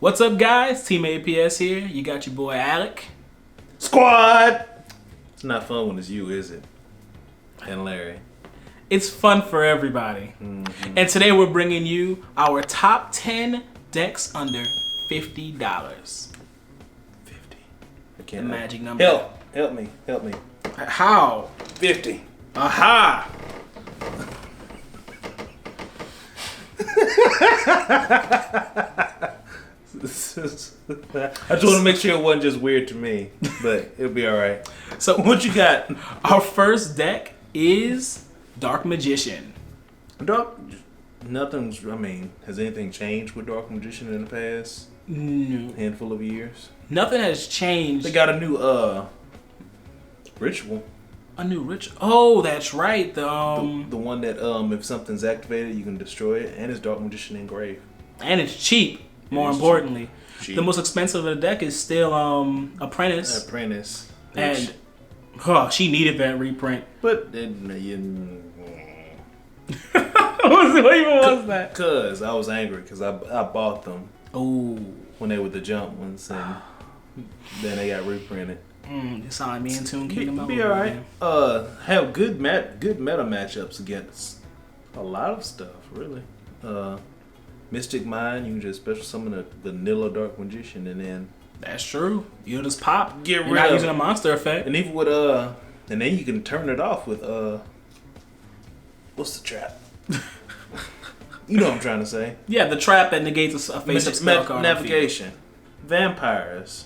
What's up, guys? Team APS here. You got your boy Alec. Squad! It's not fun when it's you, is it? And Larry. It's fun for everybody. Mm-hmm. And today we're bringing you our top 10 decks under $50. 50. I can't. The magic number. Help me. How? 50. Aha! I just want to make sure it wasn't just weird to me, but it'll be alright. So What you got? our first deck is Dark Magician. Has anything changed with Dark Magician in the past No. handful of years? Nothing has changed. They got a new ritual. A new ritual. Oh, that's right. The one that if something's activated, you can destroy it, and it's Dark Magician Engraved. and it's cheap. More It's importantly, cheap. the most expensive of the deck is still Apprentice. Apprentice. And she needed that reprint. But What even was that? Cause I was angry because I bought them Oh, when they were the jump ones, and then they got reprinted. you sound like me and Toon Kingdom. Be alright. Have good meta matchups against a lot of stuff, really. Mystic Mind, you can just special summon a vanilla Dark Magician, and then That's true. You'll just pop. Get You're rid not of using it. a monster effect. and even with and then you can turn it off with what's the trap? You know what I'm trying to say. Yeah, the trap that negates a face-up spell card. Navigation, vampires,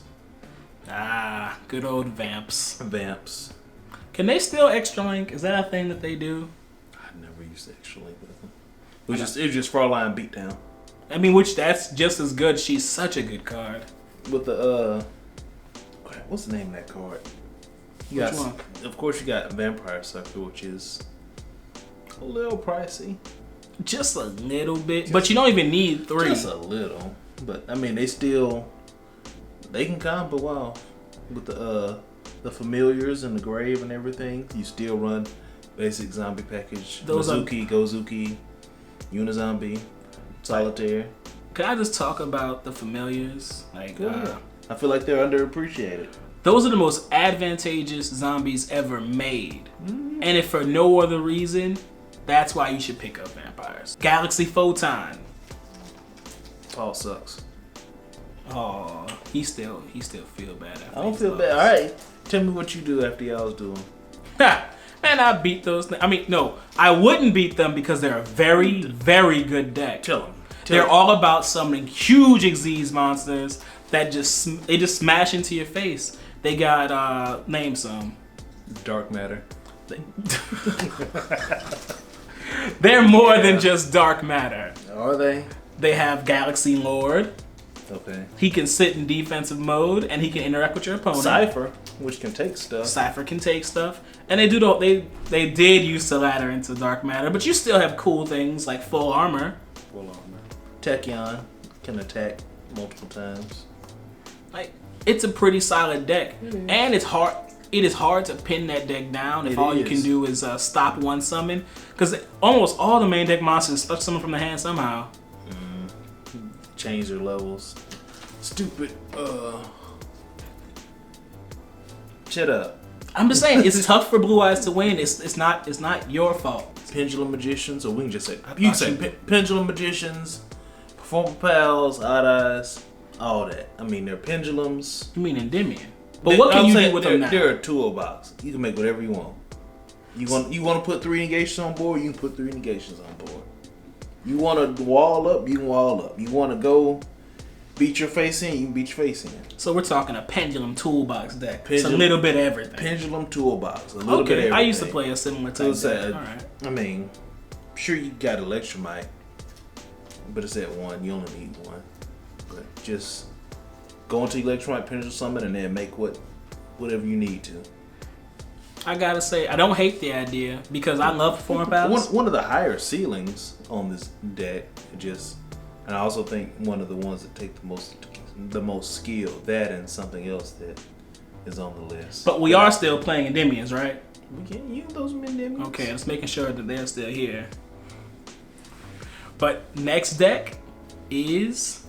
Good old vamps. vamps. Can they steal extra link? Is that a thing that they do? I never used to actually, but it was just Fraulein Beatdown I mean, which that's just as good. She's such a good card. with the what's the name of that card? You Which got, one? Of course, you got Vampire Sucker, which is a little pricey. Just a little bit, but you don't even need 3. Just a little, but I mean, they can combo off with the familiars and the grave and everything. You still run basic zombie package. Those Gozuki, Unizombie, Solitaire. Can I just talk about the familiars? Like, I feel like they're underappreciated. those are the most advantageous zombies ever made. Mm-hmm. And if for no other reason, that's why you should pick up vampires. Galaxy Photon. Paul sucks. Oh, he still feel bad after I don't these feel losses. bad. All right, tell me what you do after y'all's doing. Man, I beat those. I mean, no, I wouldn't beat them because they're a very, very good deck. Tell them. They're all about summoning huge Xyz monsters that just smash into your face. They got name some. Dark Matter. They're more than just dark matter. Are they? They have Galaxy Lord. Okay. He can sit in defensive mode and he can interact with your opponent. Cypher, which can take stuff. Cypher can take stuff, and they did use the ladder into dark matter, but you still have cool things like full armor. Full armor. Tachyon can attack multiple times. Like, it's a pretty solid deck, and it's hard. It is hard to pin that deck down if all you can do is stop one summon, because almost all the main deck monsters stop summon from the hand somehow. Change their levels. Stupid. Shut up. I'm just saying it's tough for Blue Eyes to win. It's not your fault. Pendulum Magicians, or we can just say Pendulum Magicians, Performer Pals, Odd Eyes, all that. I mean, they're pendulums. You mean Endymion? But what can you do with them now? They're a toolbox. You can make whatever you want. You want to put 3 negations on board, you can put 3 negations on board. You want to wall up, you can wall up. You want to go beat your face in, you can beat your face in. So we're talking a pendulum toolbox deck. It's a little bit of everything. Pendulum toolbox. A little bit of everything. I used to play a similar type deck. All right. I mean, sure you got Electromite, but it's at 1. You only need 1. But just go into Electromite Pendulum Summon and then make whatever you need to. I gotta say, I don't hate the idea because I love Performer Pals. One of the higher ceilings on this deck, and I also think one of the ones that take the most skill. That and something else that is on the list. But we are still playing Endymions, right? We can't use those Endymions. Okay, just making sure that they're still here. But next deck is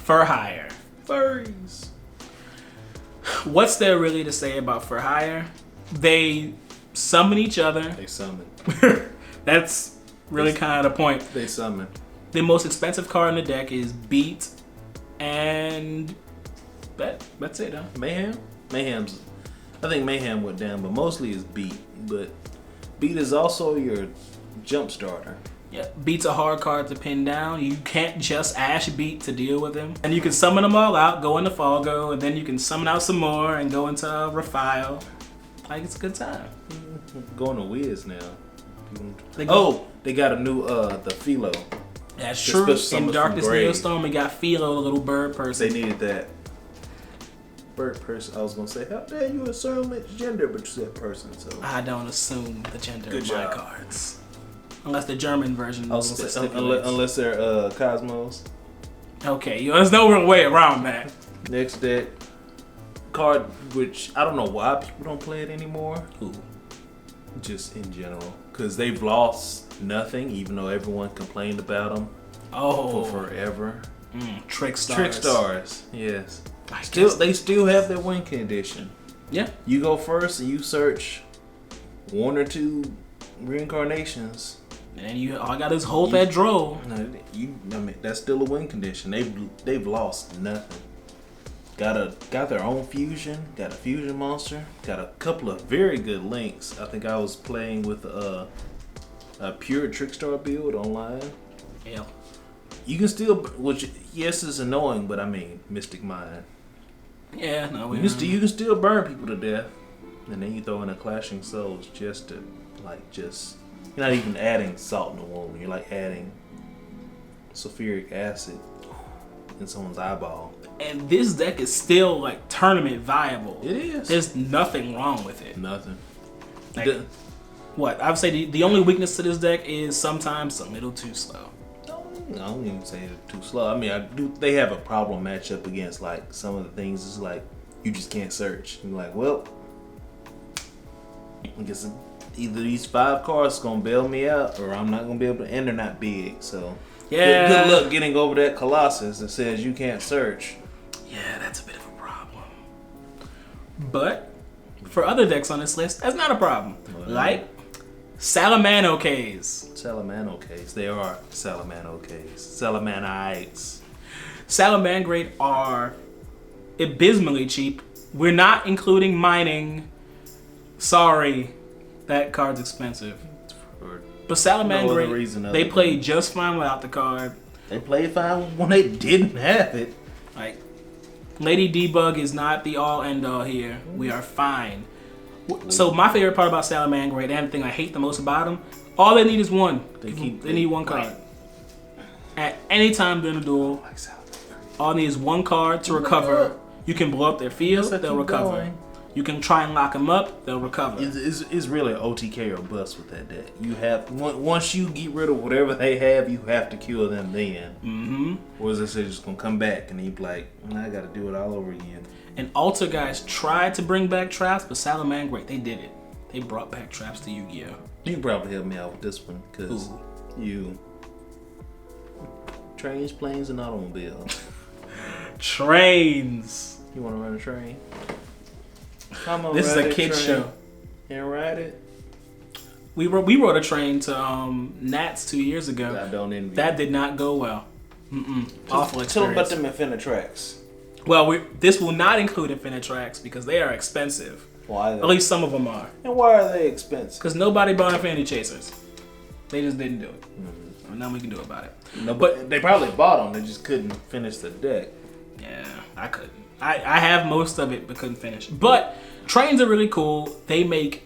For hire. Furries. What's there really to say about for hire? They summon each other. They summon. That's really kind of the point. They summon. The most expensive card in the deck is Beat, and that's it, huh? Mayhem? I think Mayhem went down, but mostly is Beat. But Beat is also your jump starter. Yeah, Beat's a hard card to pin down. You can't just Ash Beat to deal with him. And you can summon them all out, go into Falgo, and then you can summon out some more and go into Refile. Like, it's a good time. Going to Wiz now. They got a new the Philo. That's true. In Darkness Neostorm, we got Philo, the little bird person. They needed that. Bird person. I was gonna say, how dare you assume its gender, but you said person. So I don't assume the gender Good of job. my cards, unless the German version. I was gonna say, unless they're Cosmos. Okay, there's no real way around that. Next deck card, which I don't know why people don't play it anymore. Ooh. Just in general, because they've lost nothing, even though everyone complained about them for forever. Trickstars. Yes. They still have their win condition. Yeah. You go first and you search one or two reincarnations. And all I got is hold that draw. That's still a win condition. They've lost nothing. Got their own fusion. Got a fusion monster. Got a couple of very good links. I think I was playing with a pure Trickstar build online. Yeah. You can still, which yes is annoying, but I mean Mystic Mind. Yeah, no. You can still burn people to death, and then you throw in a Clashing Souls just to you're not even adding salt in the wound. You're like adding sulfuric acid in someone's eyeball. And this deck is still like tournament viable. It is. There's nothing wrong with it. Nothing. Like, what I would say the only weakness to this deck is sometimes a little too slow. I don't even say it's too slow. I mean, they have a problem matchup against like some of the things. It's like you just can't search. You're like, well, I guess either these 5 cards gonna bail me out, or I'm not gonna be able to enter not big. So yeah, good luck getting over that Colossus that says you can't search. Yeah, that's a bit of a problem. But for other decks on this list, that's not a problem. Like Salamangreats. Salamangreats. They are Salamangreats. Salamanites. Salamangreat are abysmally cheap. We're not including mining. Sorry, that card's expensive. But Salamangreat, they play just fine without the card. They played fine when they didn't have it. Like, Lady Debug is not the all end all here. We are fine. So my favorite part about Salamangreat, and the thing I hate the most about them, all they need is one. They need one card. At any time during a duel, all they need is one card to recover. You can blow up their field, they'll recover. You can try and lock them up, they'll recover. It's really OTK or bust with that deck. You have once you get rid of whatever they have, you have to kill them then. Mm-hmm. Or is it just gonna come back and you be like, I gotta do it all over again. And Altergeists tried to bring back traps, but Salamangreat, they did it. They brought back traps to Yu-Gi-Oh. You can probably help me out with this one, because you trains, planes, and automobiles. Trains. You want to run a train? This is a kid show. And ride it. We rode a train to Nats 2 years ago. I don't envy. That did not go well. Awful experience. Tell them about them Infinitracks. Well, this will not include Infinitracks because they are expensive. Why? At least some of them are. And why are they expensive? Because nobody bought Infinity Chasers. They just didn't do it. Nothing we can do about it. No, but they probably bought them. They just couldn't finish the deck. Yeah, I couldn't. I have most of it, but couldn't finish. But trains are really cool. They make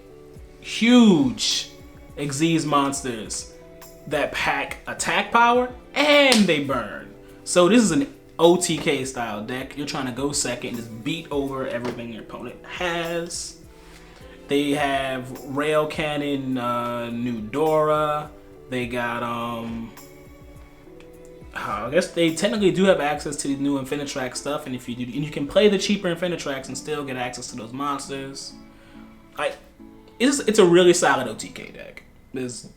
huge Xyz monsters that pack attack power and they burn. So this is an OTK style deck. You're trying to go second and just beat over everything your opponent has. They have Rail Cannon, New Dora. They got I guess they technically do have access to the new Infinitrack stuff, and if you do, and you can play the cheaper Infinitracks and still get access to those monsters. It's a really solid OTK deck. There's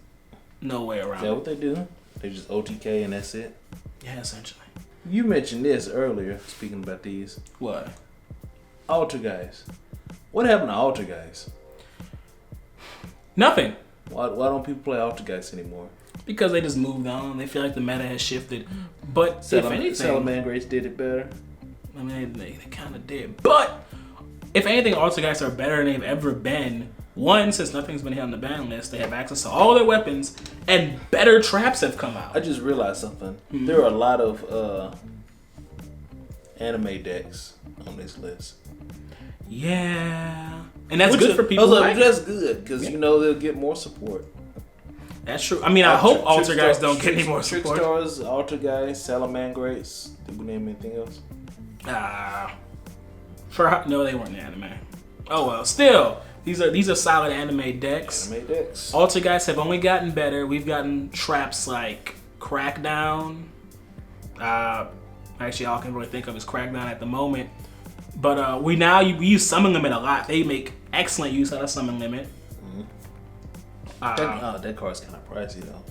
no way around it. Is that what they do? They just OTK and that's it? Yeah, essentially. You mentioned this earlier, speaking about these. What? Altergeists. What happened to Altergeists? Nothing. Why don't people play Altergeists anymore? Because they just moved on. They feel like the meta has shifted. But if anything, Salamangreats did it better. I mean, they kind of did. But if anything, Altergeists are better than they've ever been. One, since nothing's been hit on the ban list, they have access to all their weapons, and better traps have come out. I just realized something. There are a lot of anime decks on this list. Yeah, and that's good for people. That's good because you know they'll get more support. That's true. I mean, I hope Altergeists don't get any more support. Trickstars, Altergeists, Salamangreats. Did we name anything else? No, they weren't in anime. Oh well, still. These are solid anime decks. Anime decks. Altergeists have only gotten better. We've gotten traps like Crackdown. Actually, all I can really think of is Crackdown at the moment. But we use Summon Limit a lot. They make excellent use out of Summon Limit. That card's kind of pricey though.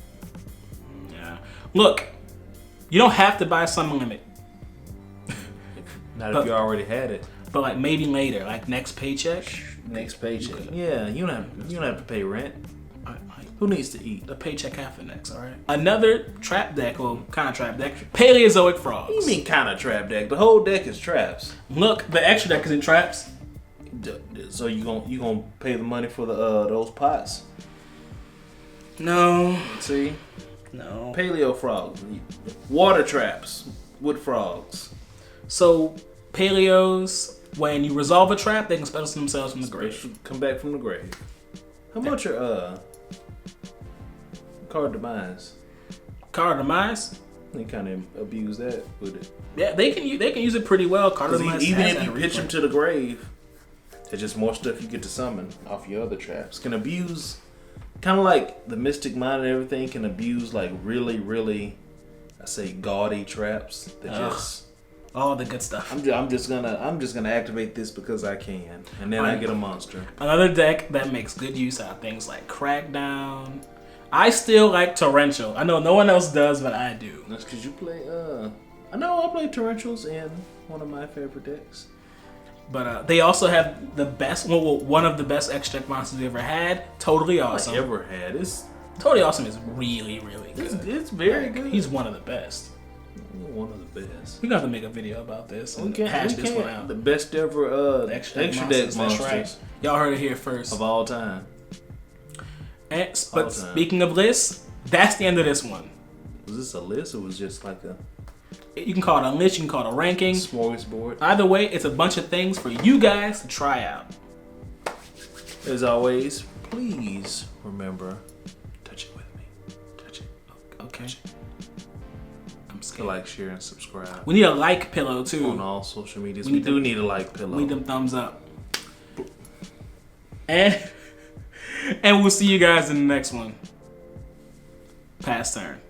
Yeah. Look, you don't have to buy Summon Limit. Not if you already had it. But like maybe later, like next paycheck. Next paycheck. Yeah, you don't have to pay rent. Who needs to eat? The paycheck after next, all right. Another trap deck, well, kind of trap deck. Paleozoic Frogs. What do you mean kind of trap deck? The whole deck is traps. Look, the extra deck is in traps. So you gonna pay the money for the those pots? No. See? No. Paleo frogs, water traps with frogs. So Paleos, when you resolve a trap, they can special themselves from the grave. Come back from the grave. How much are card demise? Card demise? They kind of abuse that with it. Yeah, they can use it pretty well. Card demise. Even if you pitch them to the grave, there's just more stuff you get to summon off your other traps. Can abuse, kind of like the Mystic Mind and everything, can abuse like really, really, I say gaudy traps that just. All the good stuff. I'm just gonna activate this because I can, and then I get a monster. Another deck that makes good use out of things like Crackdown. I still like Torrential. I know no one else does, but I do. That's because you play. I know I play Torrentials in one of my favorite decks. But they also have the best, one of the best extra deck monsters we ever had. Totally Awesome. Ever had. It's Totally Awesome is really, really good. It's very good. He's one of the best. One of the best. We're gonna have to make a video about this and hash this one out. The best ever extra deck monsters. That's right. Y'all heard it here first. Of all time. But speaking of lists, that's the end of this one. Was this a list or was it just like a... You can call it a list, you can call it a ranking. Smorgasbord. Either way, it's a bunch of things for you guys to try out. As always, please remember, touch it with me. Touch it. Okay. Touch it. I'm scared. Like, share, and subscribe. We need a like pillow too. On all social medias. We do need a like pillow. We need them thumbs up. And we'll see you guys in the next one. Pass turn.